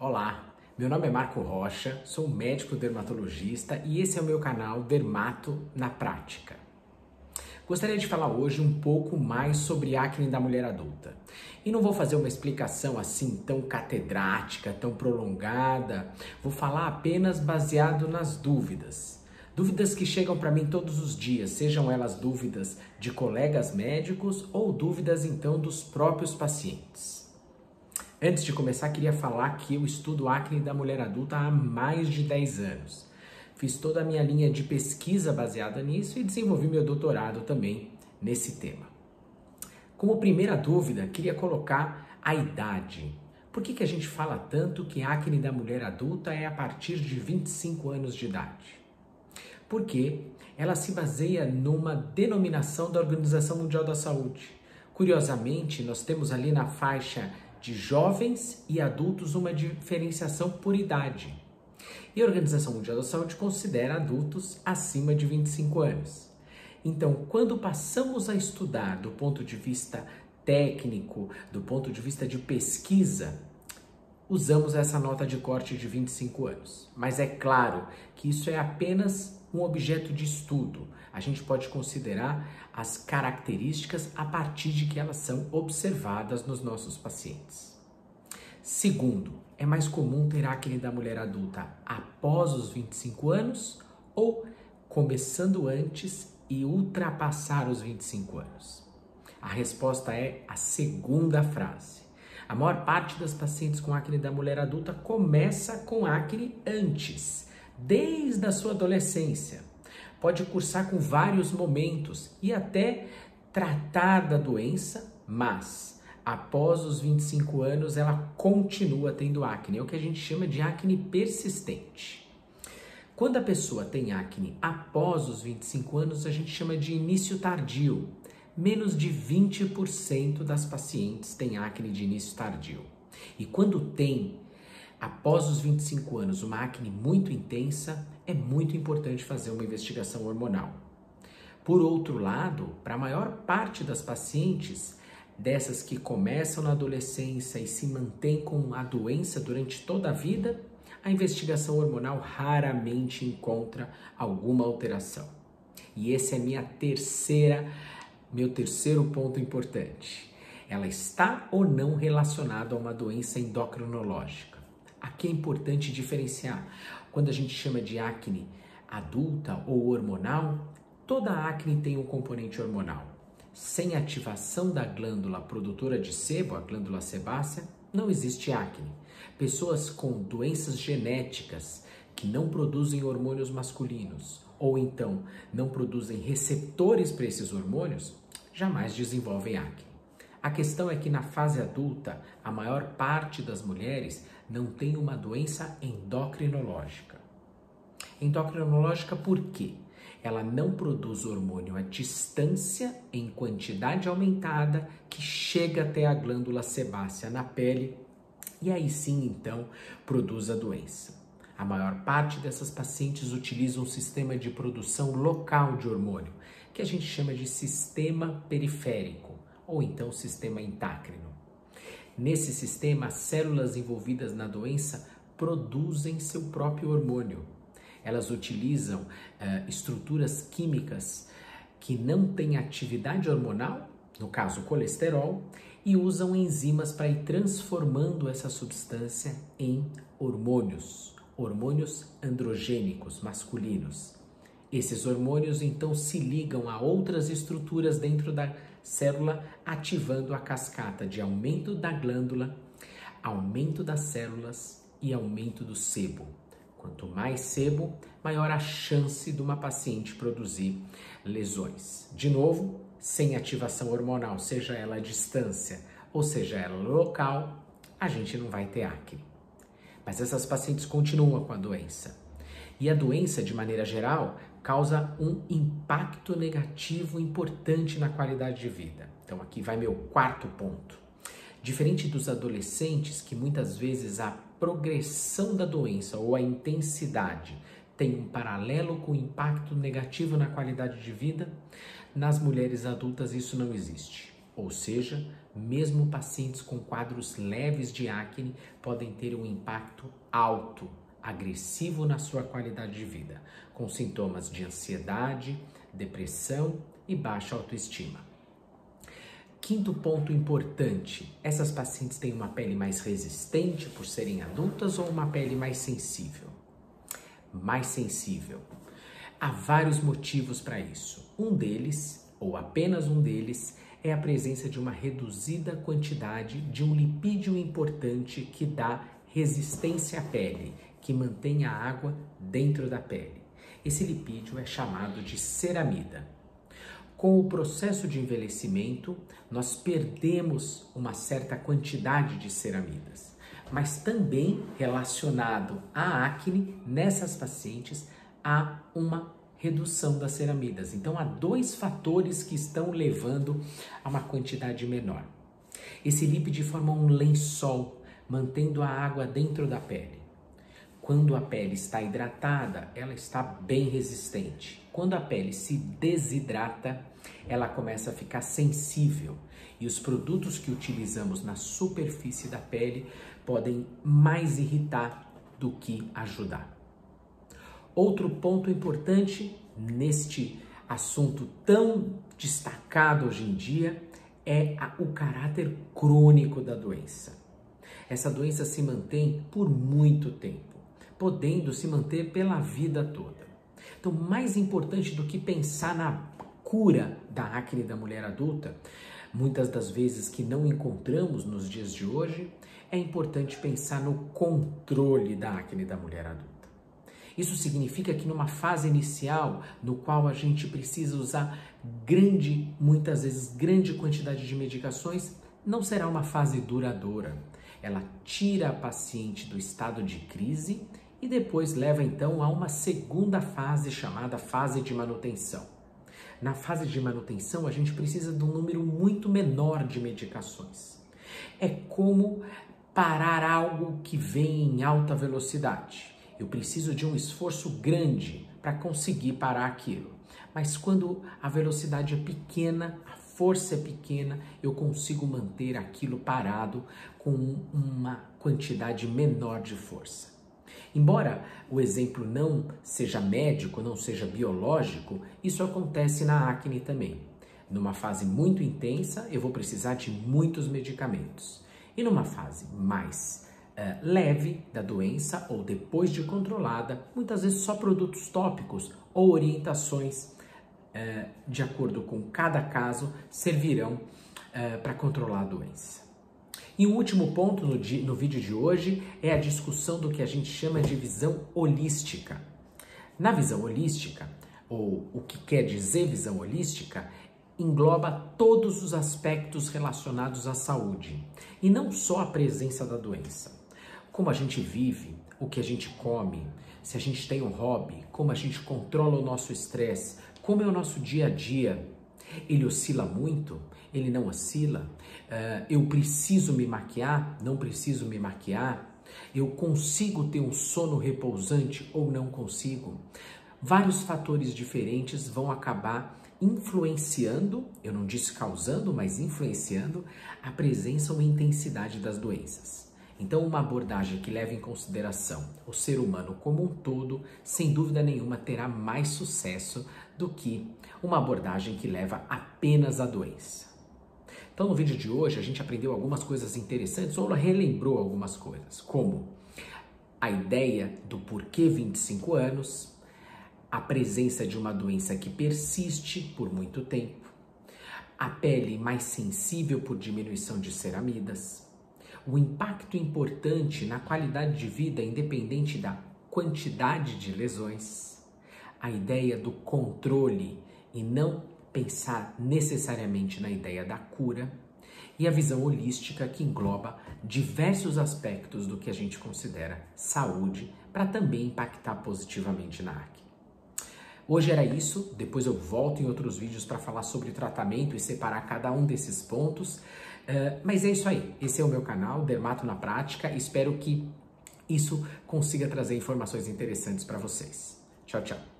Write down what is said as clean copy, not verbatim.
Olá, meu nome é Marco Rocha, sou médico dermatologista e esse é o meu canal Dermato na Prática. Gostaria de falar hoje um pouco mais sobre acne da mulher adulta. E não vou fazer uma explicação assim tão catedrática, tão prolongada, vou falar apenas baseado nas dúvidas. Dúvidas que chegam para mim todos os dias, sejam elas dúvidas de colegas médicos ou dúvidas então dos próprios pacientes. Antes de começar, queria falar que eu estudo acne da mulher adulta há mais de 10 anos. Fiz toda a minha linha de pesquisa baseada nisso e desenvolvi meu doutorado também nesse tema. Como primeira dúvida, queria colocar a idade. Por que a gente fala tanto que a acne da mulher adulta é a partir de 25 anos de idade? Porque ela se baseia numa denominação da Organização Mundial da Saúde. Curiosamente, nós temos ali na faixa de jovens e adultos uma diferenciação por idade. E a Organização Mundial da Saúde considera adultos acima de 25 anos. Então, quando passamos a estudar do ponto de vista técnico, do ponto de vista de pesquisa, usamos essa nota de corte de 25 anos. Mas é claro que isso é apenas um objeto de estudo. A gente pode considerar as características a partir de que elas são observadas nos nossos pacientes. Segundo, é mais comum ter acne da mulher adulta após os 25 anos ou começando antes e ultrapassar os 25 anos? A resposta é a segunda frase. A maior parte das pacientes com acne da mulher adulta começa com acne antes, desde a sua adolescência. Pode cursar com vários momentos e até tratar da doença, mas após os 25 anos ela continua tendo acne. É o que a gente chama de acne persistente. Quando a pessoa tem acne após os 25 anos, a gente chama de início tardio. Menos de 20% das pacientes têm acne de início tardio. E quando tem, após os 25 anos, uma acne muito intensa, é muito importante fazer uma investigação hormonal. Por outro lado, para a maior parte das pacientes, dessas que começam na adolescência e se mantêm com a doença durante toda a vida, a investigação hormonal raramente encontra alguma alteração. E esse é meu terceiro ponto importante. Ela está ou não relacionada a uma doença endocrinológica. Aqui é importante diferenciar. Quando a gente chama de acne adulta ou hormonal, toda acne tem um componente hormonal. Sem ativação da glândula produtora de sebo, a glândula sebácea, não existe acne. Pessoas com doenças genéticas que não produzem hormônios masculinos ou então não produzem receptores para esses hormônios, jamais desenvolvem acne. A questão é que na fase adulta, a maior parte das mulheres não tem uma doença endocrinológica. Endocrinológica por quê? Ela não produz hormônio à distância em quantidade aumentada que chega até a glândula sebácea na pele e aí sim, então, produz a doença. A maior parte dessas pacientes utiliza um sistema de produção local de hormônio, que a gente chama de sistema periférico, ou então sistema entácrino. Nesse sistema, as células envolvidas na doença produzem seu próprio hormônio. Elas utilizam estruturas químicas que não têm atividade hormonal, no caso colesterol, e usam enzimas para ir transformando essa substância em hormônios androgênicos, masculinos. Esses hormônios então se ligam a outras estruturas dentro da célula, ativando a cascata de aumento da glândula, aumento das células e aumento do sebo. Quanto mais sebo, maior a chance de uma paciente produzir lesões. De novo, sem ativação hormonal, seja ela à distância ou seja ela local, a gente não vai ter acne. Mas essas pacientes continuam com a doença. E a doença, de maneira geral, causa um impacto negativo importante na qualidade de vida. Então aqui vai meu quarto ponto. Diferente dos adolescentes, que muitas vezes a progressão da doença ou a intensidade tem um paralelo com o impacto negativo na qualidade de vida, nas mulheres adultas isso não existe. Ou seja, mesmo pacientes com quadros leves de acne podem ter um impacto alto, agressivo na sua qualidade de vida, com sintomas de ansiedade, depressão e baixa autoestima. Quinto ponto importante, essas pacientes têm uma pele mais resistente por serem adultas ou uma pele mais sensível? Mais sensível. Há vários motivos para isso. Um deles, ou apenas um deles, é a presença de uma reduzida quantidade de um lipídio importante que dá resistência à pele, que mantém a água dentro da pele. Esse lipídio é chamado de ceramida. Com o processo de envelhecimento, nós perdemos uma certa quantidade de ceramidas, mas também relacionado à acne, nessas pacientes, há uma redução das ceramidas. Então, há dois fatores que estão levando a uma quantidade menor. Esse lípido forma um lençol, mantendo a água dentro da pele. Quando a pele está hidratada, ela está bem resistente. Quando a pele se desidrata, ela começa a ficar sensível. E os produtos que utilizamos na superfície da pele podem mais irritar do que ajudar. Outro ponto importante neste assunto tão destacado hoje em dia é o caráter crônico da doença. Essa doença se mantém por muito tempo, podendo se manter pela vida toda. Então, mais importante do que pensar na cura da acne da mulher adulta, muitas das vezes que não encontramos nos dias de hoje, é importante pensar no controle da acne da mulher adulta. Isso significa que numa fase inicial, no qual a gente precisa usar muitas vezes grande quantidade de medicações, não será uma fase duradoura. Ela tira a paciente do estado de crise e depois leva então a uma segunda fase chamada fase de manutenção. Na fase de manutenção, a gente precisa de um número muito menor de medicações. É como parar algo que vem em alta velocidade. Eu preciso de um esforço grande para conseguir parar aquilo. Mas quando a velocidade é pequena, a força é pequena, eu consigo manter aquilo parado com uma quantidade menor de força. Embora o exemplo não seja médico, não seja biológico, isso acontece na acne também. Numa fase muito intensa, eu vou precisar de muitos medicamentos. E numa fase mais leve da doença ou depois de controlada, muitas vezes só produtos tópicos ou orientações de acordo com cada caso servirão para controlar a doença. E o último ponto no vídeo de hoje é a discussão do que a gente chama de visão holística. Na visão holística, ou o que quer dizer visão holística, engloba todos os aspectos relacionados à saúde e não só a presença da doença. Como a gente vive, o que a gente come, se a gente tem um hobby, como a gente controla o nosso estresse, como é o nosso dia a dia. Ele oscila muito? Ele não oscila? Eu preciso me maquiar? Não preciso me maquiar? Eu consigo ter um sono repousante ou não consigo? Vários fatores diferentes vão acabar influenciando, eu não disse causando, mas influenciando a presença ou intensidade das doenças. Então, uma abordagem que leva em consideração o ser humano como um todo, sem dúvida nenhuma, terá mais sucesso do que uma abordagem que leva apenas à doença. Então, no vídeo de hoje, a gente aprendeu algumas coisas interessantes ou relembrou algumas coisas, como a ideia do porquê 25 anos, a presença de uma doença que persiste por muito tempo, a pele mais sensível por diminuição de ceramidas, o impacto importante na qualidade de vida independente da quantidade de lesões, a ideia do controle e não pensar necessariamente na ideia da cura e a visão holística que engloba diversos aspectos do que a gente considera saúde para também impactar positivamente na acne. Hoje era isso, depois eu volto em outros vídeos para falar sobre tratamento e separar cada um desses pontos. Mas é isso aí, esse é o meu canal, Dermato na Prática, espero que isso consiga trazer informações interessantes para vocês. Tchau, tchau.